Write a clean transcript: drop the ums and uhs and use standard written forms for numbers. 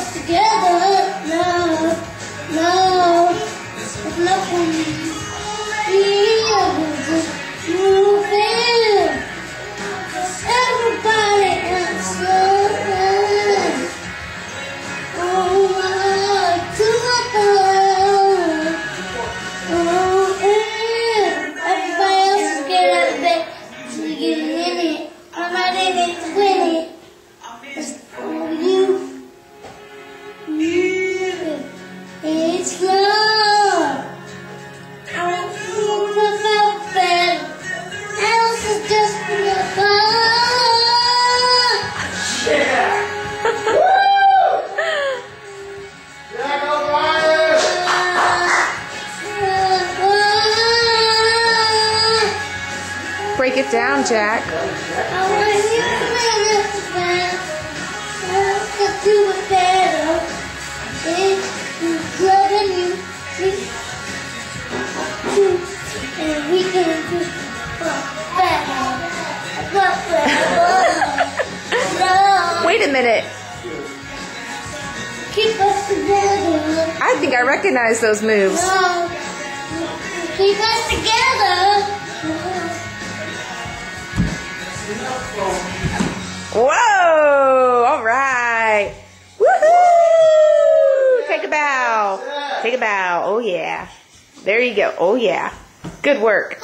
us together. No, no, it's not for me. Moving. Everybody answer. Oh, to the door. Oh, yeah. Everybody else is getting out of bed. So you're getting in it. I'm not in it to win it. It's for you. It's love. I want to look out better. Else is just for the fun. Yeah. Woo! Yeah, go Lions! Break it down, Jack. I want you to make it better. To do it better. It's loving you. And we can do better. Wait a minute. Keep us together. I think I recognize those moves. Keep us together. Whoa! All right. Woohoo! Take a bow. Take a bow. Oh, yeah. There you go. Oh, yeah. Good work.